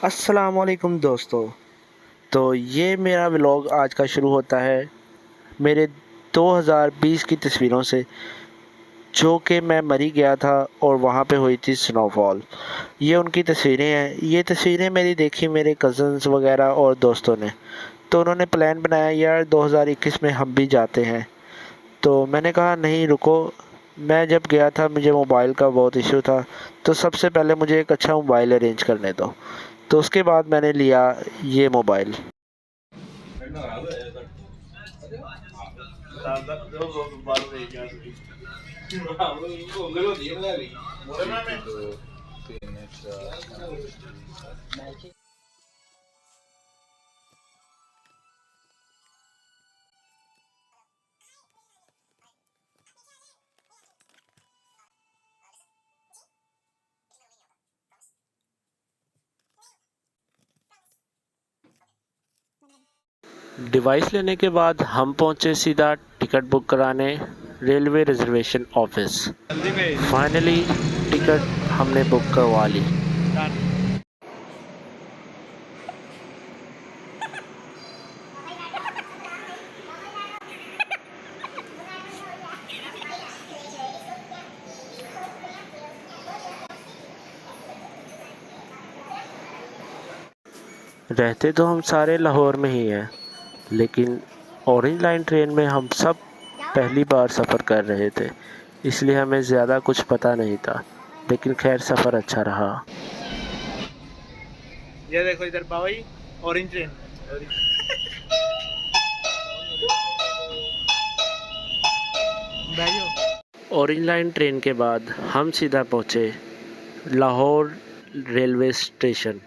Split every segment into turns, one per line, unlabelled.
अस्सलाम वालेकुम दोस्तों। तो ये मेरा व्लॉग आज का शुरू होता है मेरे 2020 की तस्वीरों से, जो कि मैं मरी गया था और वहाँ पे हुई थी स्नोफॉल। ये उनकी तस्वीरें हैं। ये तस्वीरें मेरी देखी मेरे कज़न्स वगैरह और दोस्तों ने, तो उन्होंने प्लान बनाया यार 2021 में हम भी जाते हैं। तो मैंने कहा नहीं रुको। मैं जब गया था मुझे मोबाइल का बहुत इशू था, तो सबसे पहले मुझे एक अच्छा मोबाइल अरेंज करने दो। तो उसके बाद मैंने लिया ये मोबाइल। डिवाइस लेने के बाद हम पहुंचे सीधा टिकट बुक कराने railway reservation office. Finally ticket हमने बुक करवा ली। रहते तो हम सारे लाहौर में ही हैं, लेकिन ऑरेंज लाइन ट्रेन में हम सब पहली बार सफ़र कर रहे थे, इसलिए हमें ज़्यादा कुछ पता नहीं था। लेकिन खैर सफ़र अच्छा रहा।
ये देखो इधर बाबा orange train.
Orange line train के बाद हम सीधा पहुँचे लाहौर रेलवे स्टेशन।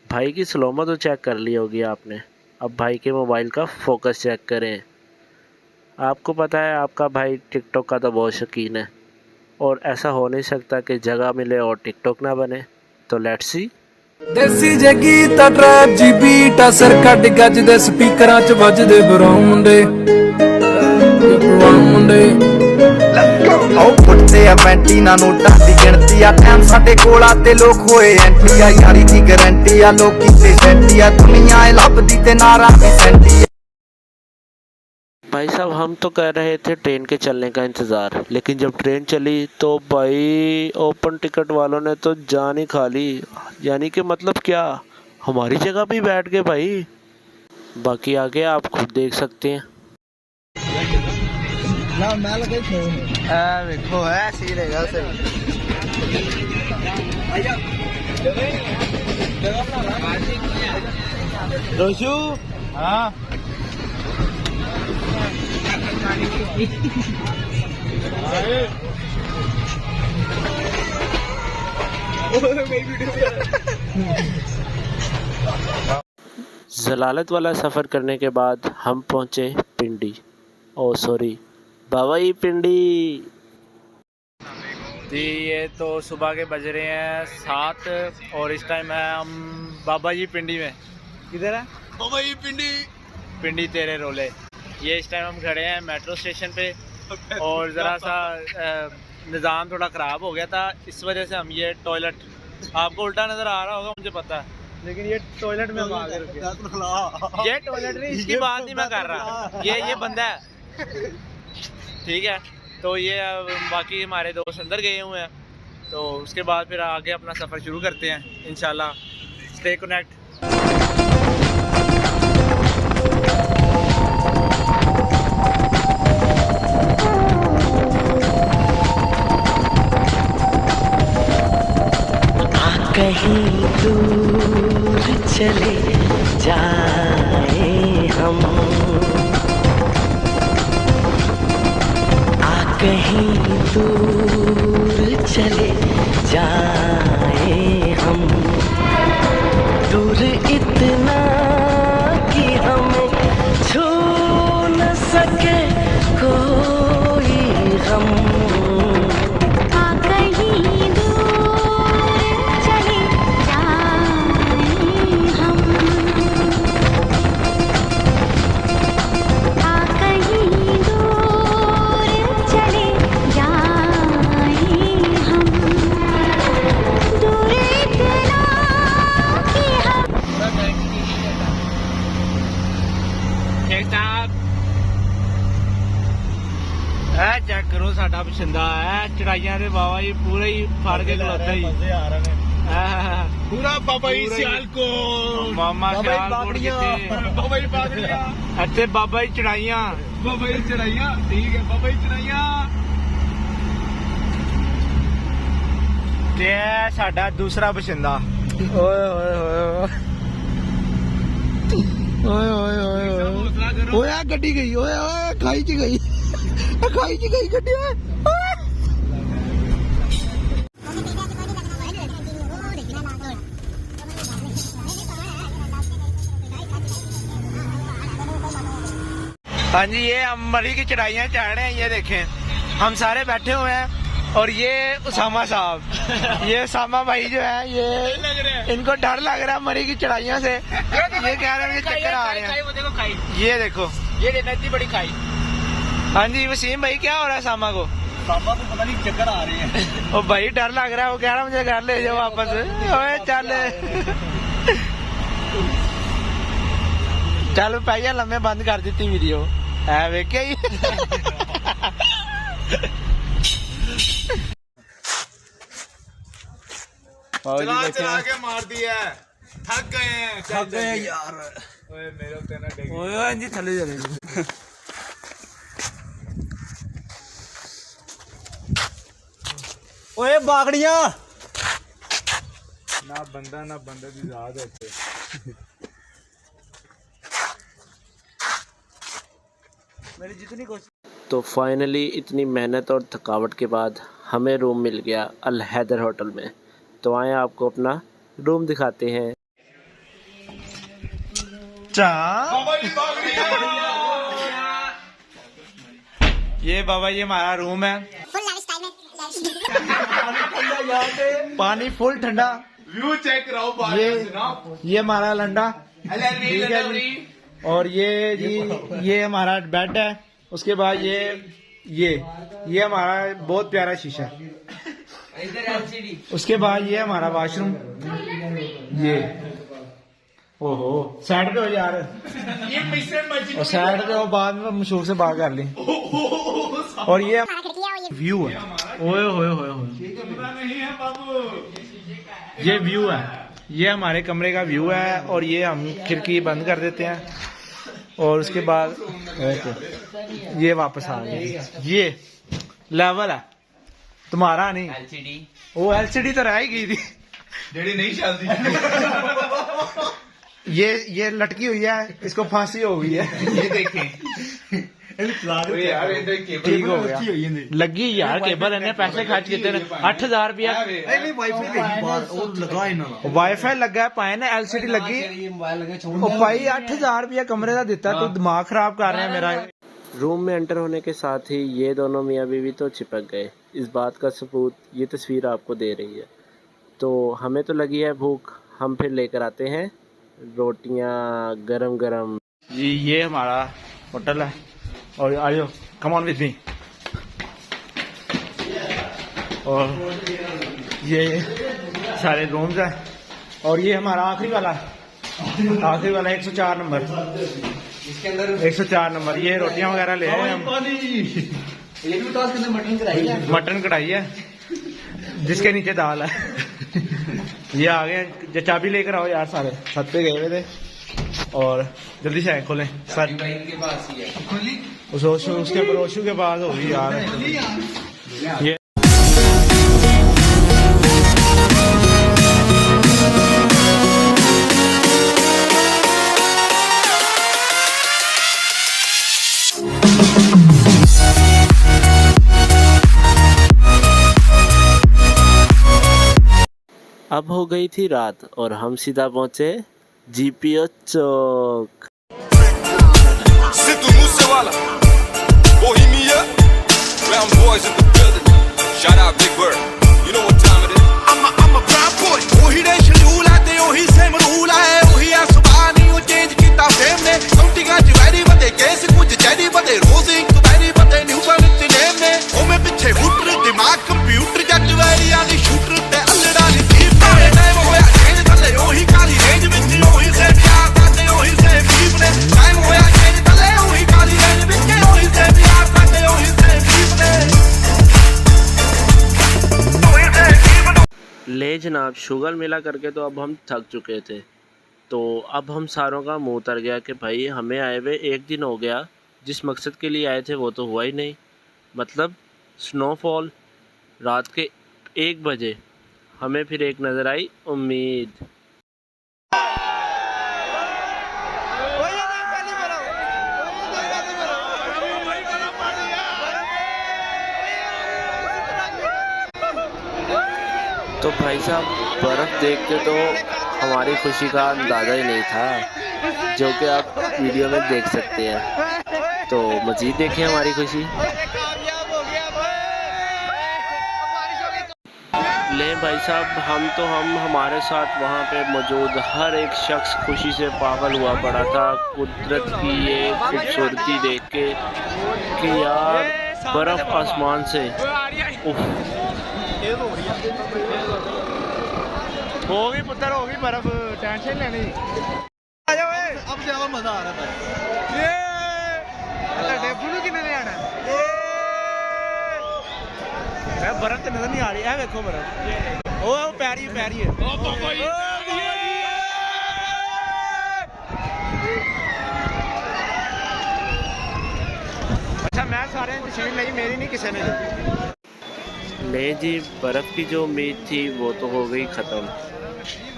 भाई की स्लोमो तो चेक कर ली होगी आपने। अब भाई के मोबाइल का फोकस चेक करें। आपको पता है आपका भाई टिकटॉक का तो बहुत शौकीन है, और ऐसा हो नहीं सकता कि जगह मिले और टिकटॉक ना बने। तो लेट्स सी।
देसी जगी ता ट्रैप जी बीट आ सर कट गज दे स्पीकरां च वजदे बराउंडे
आओ फुटते आ पैंटी ना नोटा दी गिनती आ टाइम साडे कोल आते लोग होए एंटी आ यारी दी गारंटी आ लोग कीते सेंटी आ दुनिया ए लभदी ते नारा भी सेंटी आ।
भाई साहब हम तो कर रहे थे ट्रेन के चलने का इंतज़ार, लेकिन जब ट्रेन चली तो भाई ओपन टिकट वालों ने तो जान ही खा ली। यानी कि मतलब क्या, हमारी जगह भी बैठ गए भाई। बाकी आगे आप खुद देख सकते हैं।
देखो है सी रहेगा सही।
रोशू हाँ
जलालत वाला सफ़र करने के बाद हम पहुँचे पिंडी। ओ सॉरी बाबा पिंडी।
जी ये तो सुबह के बज रहे हैं 7 और इस टाइम है हम बाबा जी पिंडी में। किधर है बाबा जी पिंडी? पिंडी तेरे रोले। ये इस टाइम हम खड़े हैं मेट्रो स्टेशन पे, और ज़रा सा निज़ाम थोड़ा ख़राब हो गया था, इस वजह से हम ये टॉयलेट, आपको उल्टा नज़र आ रहा होगा मुझे पता है, लेकिन ये टॉयलेट में हम आगे रुके। ये टॉयलेट नहीं, इसकी बात नहीं मैं कर रहा, ये बंदा है ठीक है। तो ये बाकी हमारे दोस्त अंदर गए हुए हैं, तो उसके बाद फिर आगे अपना सफ़र शुरू करते हैं इंशाल्लाह। Stay connect.
कहीं दूर चले जाए हम, कहीं दूर चले जाए हम, दूर इतना कि हमें छू न सके कोई गम। कहीं दूर चले जाए हम, कहीं दूर चले जाए हम।
बशिंदा है चढ़ाइयां दे बाबा जी पूरे ही फाड़ के खलोते ही पूरा बाबा जी सियालकोट मामा सियालकोट किथे बाबा जी पागलिया ਇੱਥੇ बाबा जी चढ़ाइयां ठीक है बाबा जी चढ़ाइयां ते साडा दूसरा बशिंदा ओए ओए ओए ओए ओए ओए आ गड्डी गई ओए ओए खाई च गई गड्डी हाँ जी ये हम मरी की चढ़ाइयाँ चढ़ रहे हैं ये देखें हम सारे बैठे हुए हैं और ये उसामा साहब ये उसामा भाई जो है ये इनको डर लग रहा है मरी की चढ़ाइयाँ से ये कह रहे हैं मुझे चक्कर आ रहे हैं ये देखो ये इतनी बड़ी खाई हाँ जी वसीम भाई क्या हो रहा है सामा को पता नहीं चक्कर आ रहे हैं वो भाई डर लग रहा है वो कह रहा है मुझे घर ले जाओ वापस ओए चल पहले लम्बे बंद कर दी वीडियो है वेख्या ही चला के मार दिया थक गए हैं यार ओए मेरे पे ना डेग ओए जी थले चले ओए बागड़ियां ना बंदा दी जात है मेरी जितनी कोशिश।
तो फाइनली इतनी मेहनत और थकावट के बाद हमें रूम मिल गया अल हैदर होटल में। तो आए आपको अपना रूम दिखाते हैं।
ये बाबा ये हमारा रूम है पानी फुल ठंडा व्यू चेक कराओ ये हमारा लंडा ठीक है जी और ये जी ये हमारा बेड है उसके बाद ये हमारा बहुत प्यारा शीशा उसके बाद ये हमारा वॉशरूम ये ओहो साइड पे हो यार और साइड पे हो बाद में मशहूर से बात कर ली और ये व्यू है ओए होए ये व्यू है ये हमारे कमरे का व्यू है और ये हम खिड़की बंद कर देते हैं और उसके बाद ये वापस आ गए ये लेवल है तुम्हारा नहीं एलसीडी वो एलसीडी तो रह ही गई थी जेडी नहीं चलती ये लटकी हुई है इसको फांसी हो गई है ये देखें ठीक हो गया लगी यार केबल इन्हें पैसे खर्च किए 8,000 रुपया वाईफाई लगा पाए ने एलसीडी लगी भाई 8,000 रुपया कमरे का दिता तू दिमाग खराब कर रहे हैं मेरा।
रूम में एंटर होने के साथ ही ये दोनों मियाँ बीवी तो चिपक गए। इस बात का सबूत ये तस्वीर आपको दे रही है। तो हमें तो लगी है भूख हम फिर लेकर आते हैं रोटियाँ गरम गरम।
ये हमारा होटल है और आयो कम ऑन विद मी और ये सारे रूम्स हैं और ये हमारा आखिरी वाला 104 नंबर इसके अंदर 104 नंबर ये रोटियां वगैरह ले आए हम ये भी टॉस के अंदर मटन कढ़ाई है जिसके नीचे दाल है ये आ गए चाबी लेकर आओ यार सारे छत पे गए हुए थे और जल्दी से खोलें सर के पास ही है उसके पड़ोसू के पास होगी यार ये
अब हो गई थी रात और हम सीधा पहुंचे GPO Chowk.
Sidhu Moosewala, Bohemia, Brown boys in the building. Shout out Big Bird. You know what time it is. I'm a brown boy. Ohi de schedule ate ohi same rule hai. Ohi a subani o change kita same ne. Counting a very bade case kuch jadi bade rose ink very bade new one te name ne. O me piche hooter dimag computer jat very ani shooter te allada ni deep ne. Time hoya change thale ohi kali range vich ohi same yaar thale ohi same deep ne. Time hoya change thale ohi kali range vich ohi same yaar thale ohi same deep ne.
ले जनाब, sugar मिला करके तो अब हम थक चुके थे। तो अब हम सारों का मुंह उतर गया कि भाई हमें आए हुए 1 दिन हो गया, जिस मकसद के लिए आए थे वो तो हुआ ही नहीं। मतलब स्नोफॉल रात के 1 बजे हमें फिर एक नज़र आई उम्मीद। तो भाई साहब, बर्फ़ देख के तो हमारी खुशी का अंदाज़ा ही नहीं था, जो कि आप वीडियो में देख सकते हैं। तो मज़ीद देखें हमारी खुशी। ले भाई साहब, हम हमारे साथ वहाँ पे मौजूद हर एक शख्स खुशी से पागल हुआ पड़ा था कुदरत की ये खूबसूरती देख के कि यार बर्फ़ आसमान से उफ।
होगी पुत्र, होगी बर्फ, टेंशन लेनी। आ जाओ अब ज्यादा मजा आ रहा है। ये डेबू ਨੂੰ ਕਿੰਨੇ ਨੇ ਆਣਾ है? बर्फ तो नजर नहीं आ रही है, देखो बर्फ ओ पैरी है। ओ पापा जी, अच्छा मैं सारे तस्वीर ली, मेरी नहीं किसी ने ली।
ले जी, बर्फ़ की जो उम्मीद थी वो तो हो गई ख़त्म।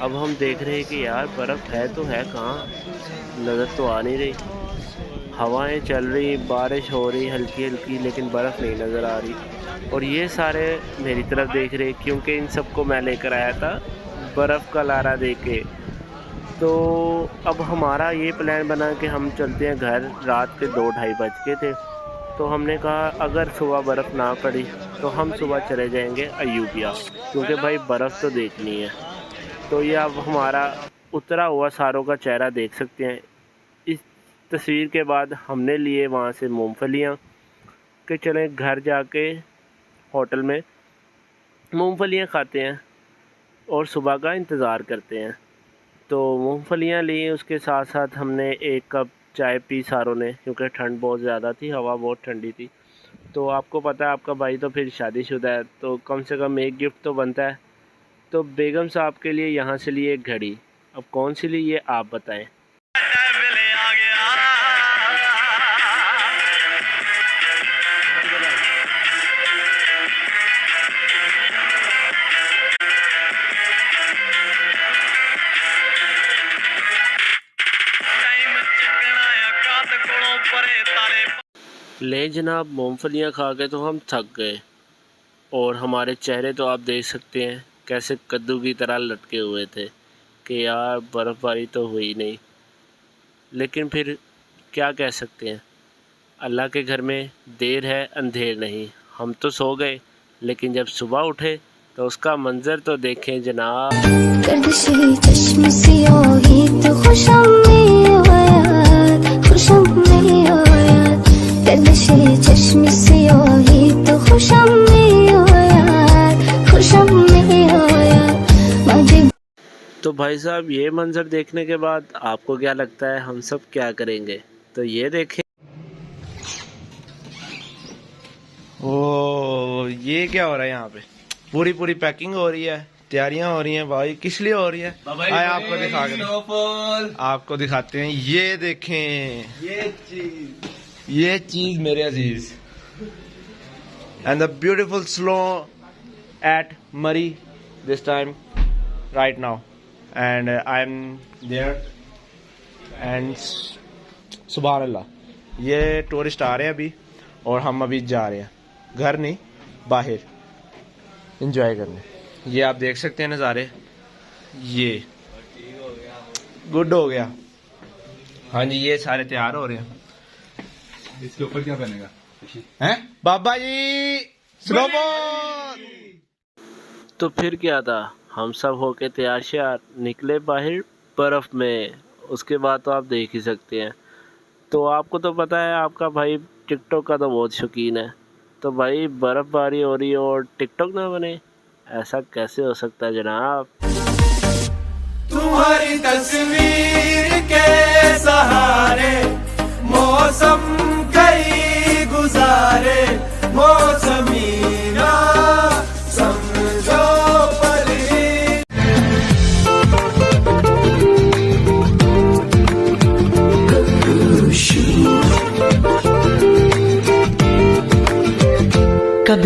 अब हम देख रहे हैं कि यार बर्फ़ है तो है कहाँ, नज़र तो आ नहीं रही। हवाएं चल रही, बारिश हो रही हल्की हल्की, लेकिन बर्फ़ नहीं नज़र आ रही। और ये सारे मेरी तरफ देख रहे क्योंकि इन सबको मैं लेकर आया था बर्फ़ का लारा दे के। तो अब हमारा ये प्लान बना कि हम चलते हैं घर। रात के 2-2:30 बज के थे, तो हमने कहा अगर सुबह बर्फ़ ना पड़ी तो हम सुबह चले जाएंगे अयूबिया, क्योंकि भाई बर्फ़ तो देखनी है। तो ये अब हमारा उतरा हुआ सारों का चेहरा देख सकते हैं। इस तस्वीर के बाद हमने लिए वहाँ से मूंगफलियाँ कि चलें घर जाके होटल में मूंगफलियाँ खाते हैं और सुबह का इंतज़ार करते हैं। तो मूंगफलियाँ ली, उसके साथ साथ हमने 1 कप चाय पी सारों ने, क्योंकि ठंड बहुत ज़्यादा थी, हवा बहुत ठंडी थी। तो आपको पता है आपका भाई तो फिर शादीशुदा है, तो कम से कम एक गिफ्ट तो बनता है। तो बेगम साहब के लिए यहाँ से लिए एक घड़ी। अब कौन सी ली ये आप बताएं। ले जनाब, मूंगफलियाँ खा के तो हम थक गए और हमारे चेहरे तो आप देख सकते हैं कैसे कद्दू की तरह लटके हुए थे कि यार बर्फ़बारी तो हुई नहीं। लेकिन फिर क्या कह सकते हैं, अल्लाह के घर में देर है अंधेर नहीं। हम तो सो गए, लेकिन जब सुबह उठे तो उसका मंज़र तो देखें जनाब। तो भाई साहब, ये मंज़र देखने के बाद आपको क्या लगता है हम सब क्या करेंगे? तो ये देखें।
ओ ये क्या हो रहा है यहाँ पे? पूरी पैकिंग हो रही है, तैयारियां हो रही हैं भाई। किस लिए हो रही है? आए आपको दिखाते हैं। ये देखें ये चीज मेरे अजीज, and the beautiful snow at Murree this time right now, and I am there and सुभान अल्लाह। ये टूरिस्ट आ रहे हैं अभी और हम अभी जा रहे हैं घर नहीं, बाहर एंजॉय करने। ये आप देख सकते हैं नज़ारे। ये गुड हो गया। हाँ जी, ये सारे तैयार हो रहे हैं।
इसके ऊपर क्या पहनेगा?
हैं बाबा जी स्नोबॉल।
तो फिर क्या था, हम सब होके तैयार श्यार निकले बाहर बर्फ़ में। उसके बाद तो आप देख ही सकते हैं। तो आपको तो पता है आपका भाई टिकटॉक का तो बहुत शौकीन है। तो भाई बर्फ़बारी हो रही है और टिकटॉक ना बने, ऐसा कैसे हो सकता है जनाब?
तुम्हारी तस्वीर के सहारे मौसम कई गुजारे, मौसमी ना समझो पर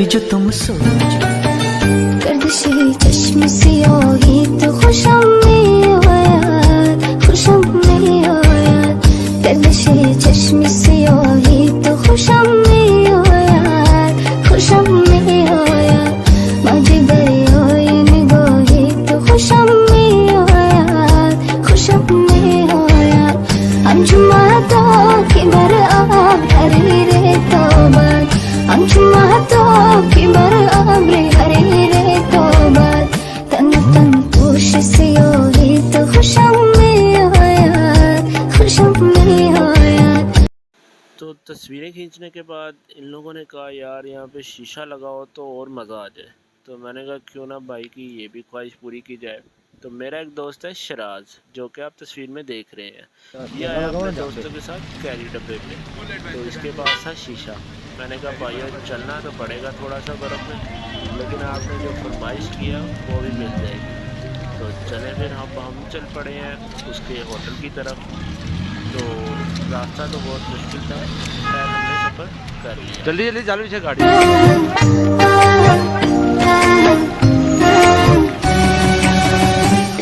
कभी जो तुम सोचो गर्दिशे चश्म से ही तो खुशम में हो यार, खुशम में हो यार, गर्दिशे चश्म से ही तो खुशम में हो यार, खुशम में हो यार, मुझे बड़ी हो इनको ही तो खुशम में हो यार, खुशम में हो यार, हम जुमा तो की बर आब हरी रे तो बात, हम जुमा तो की बर आब हरी रे तो बात, तन तन पोश से ही तो खुशम में हो यार, खुशम में हो यार।
तो तस्वीरें खींचने के बाद इन लोगों ने कहा यार यहाँ पे शीशा लगाओ तो और मज़ा आ जाए। तो मैंने कहा क्यों ना भाई की ये भी ख्वाहिश पूरी की जाए। तो मेरा एक दोस्त है शराज, जो कि आप तस्वीर में देख रहे हैं, ये आया अपने दोस्तों के साथ कैरी डब्बे पे। तो इसके पास था शीशा। मैंने कहा भाई चलना तो पड़ेगा थोड़ा सा बर्फ़ में, लेकिन आपने जो फरमाइश किया वो भी मिल जाएगी। तो चले फिर हम चल पड़े हैं उसके होटल की तरफ। तो रास्ता तो बहुत मुश्किल था, खैर हमने सफ़र कर लिया।
जल्दी जल्दी चालू पीछे गाड़ी।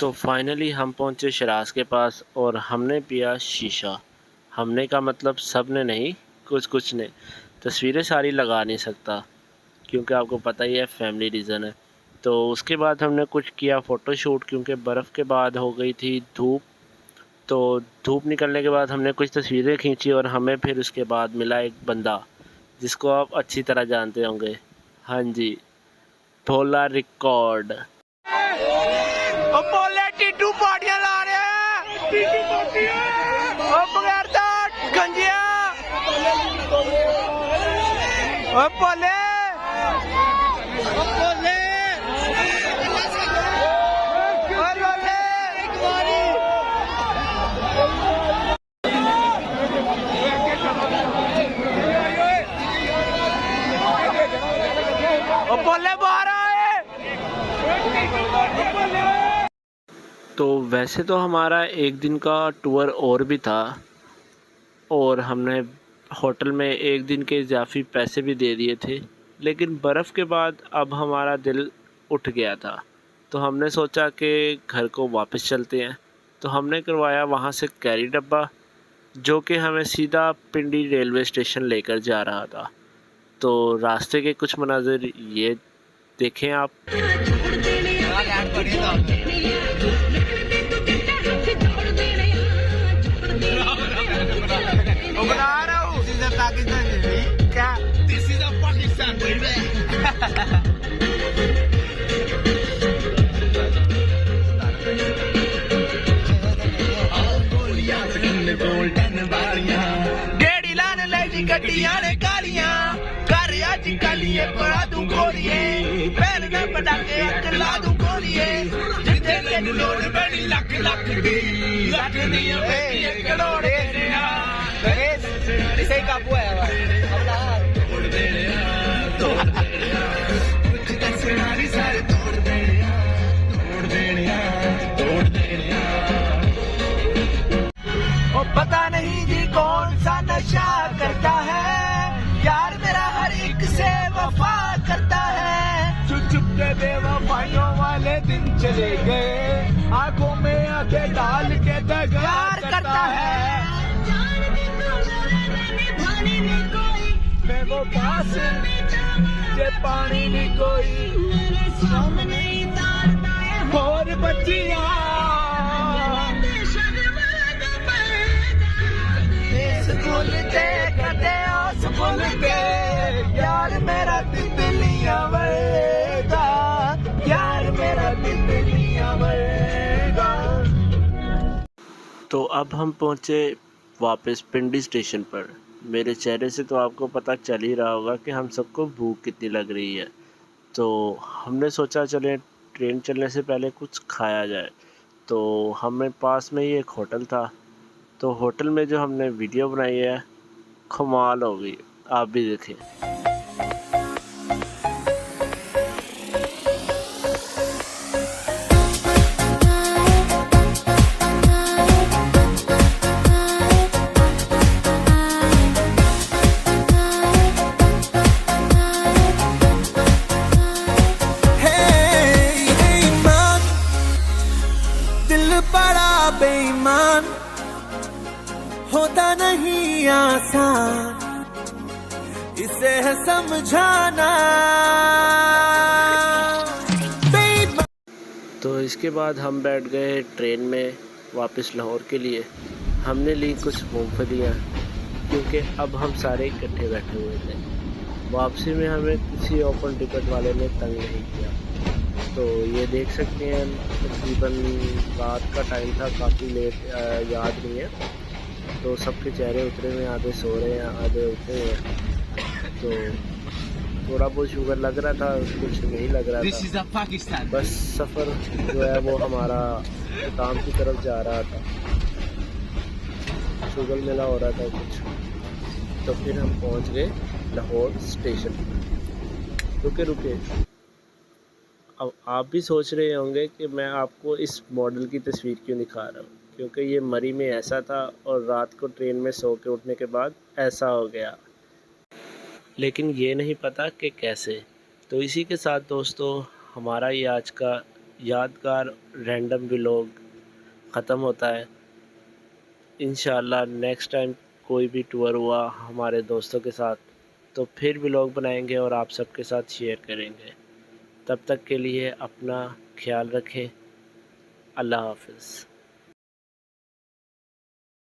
तो फाइनली हम पहुंचे शराज के पास और हमने पिया शीशा। हमने का मतलब सब ने नहीं, कुछ ने। तस्वीरें सारी लगा नहीं सकता क्योंकि आपको पता ही है फैमिली रीज़न है। तो उसके बाद हमने कुछ किया फ़ोटोशूट, क्योंकि बर्फ़ के बाद हो गई थी धूप। तो धूप निकलने के बाद हमने कुछ तस्वीरें खींची और हमें फिर उसके बाद मिला एक बंदा जिसको आप अच्छी तरह जानते होंगे। हाँ जी, भोला रिकॉर्ड।
बोले टीटू पार्टियां ला रहे हैं, बगैर गंजिया बोले बोले बाहर आए।
तो वैसे तो हमारा एक दिन का टूर और भी था और हमने होटल में एक दिन के इजाफी पैसे भी दे दिए थे, लेकिन बर्फ़ के बाद अब हमारा दिल उठ गया था। तो हमने सोचा कि घर को वापस चलते हैं। तो हमने करवाया वहाँ से कैरी डब्बा, जो कि हमें सीधा पिंडी रेलवे स्टेशन लेकर जा रहा था। तो रास्ते के कुछ मनाज़िर ये देखें आप।
बना रहा हूँ क्या? This is a Pakistan, baby. गेड़ी लाने लगी गड्डियां ने कालियां, कर आज कालिये बड़ा तू खोलिए, पैर न पटाके अकला तू खोलिए, जिथे तेन लोड़ बड़ी लख लख दी, लख दिया बेटी एक करोड़ देना। इसे ही काबू है तोड़ देने कुछ दसना भी सारे तोड़ देने तोड़ देने। ओ पता नहीं जी कौन सा नशा करता है, यार मेरा हर एक से वफा करता है। चुप चुप के बेवफाइयों वाले दिन चले गए, आंखों में आंखें डाल के दगा करता है। मैं वो पास के पानी नहीं कोई और बच्चियां भूलते कदे उस भूलते, यार मेरा तितलियां वर्गा, यार मेरा तितलियां वर्गा।
तो अब हम पहुँचे वापस पिंडी स्टेशन पर। मेरे चेहरे से तो आपको पता चल ही रहा होगा कि हम सबको भूख कितनी लग रही है। तो हमने सोचा चलें ट्रेन चलने से पहले कुछ खाया जाए। तो हमें पास में ही एक होटल था, तो होटल में जो हमने वीडियो बनाई है कमाल हो गई, आप भी देखें।
दिल बड़ा बेईमान होता नहीं आसान, इसे है समझाना।
तो इसके बाद हम बैठ गए ट्रेन में वापस लाहौर के लिए। हमने ली कुछ मूंगफलियाँ, क्योंकि अब हम सारे इकट्ठे बैठे हुए थे। वापसी में हमें किसी ओपन टिकट वाले ने तंग नहीं किया। तो ये देख सकते हैं तकरीबन रात का टाइम था, काफ़ी लेट याद नहीं है। तो सबके चेहरे उतरे हुए, आधे सो रहे हैं आधे उठे हैं। तो थोड़ा बहुत शुगर लग रहा था, कुछ नहीं लग रहा था। बस सफ़र जो है वो हमारा काम की तरफ जा रहा था, शुगर मिला हो रहा था कुछ। तो फिर हम पहुंच गए लाहौर स्टेशन। रुके अब आप भी सोच रहे होंगे कि मैं आपको इस मॉडल की तस्वीर क्यों दिखा रहा हूँ, क्योंकि ये मरी में ऐसा था और रात को ट्रेन में सो के उठने के बाद ऐसा हो गया, लेकिन ये नहीं पता कि कैसे। तो इसी के साथ दोस्तों हमारा ये आज का यादगार रैंडम व्लॉग ख़त्म होता है। इंशाल्लाह नेक्स्ट टाइम कोई भी टूर हुआ हमारे दोस्तों के साथ तो फिर व्लॉग बनाएंगे और आप सबके साथ शेयर करेंगे। तब तक के लिए अपना ख्याल रखें। अल्लाह हाफ़िज़।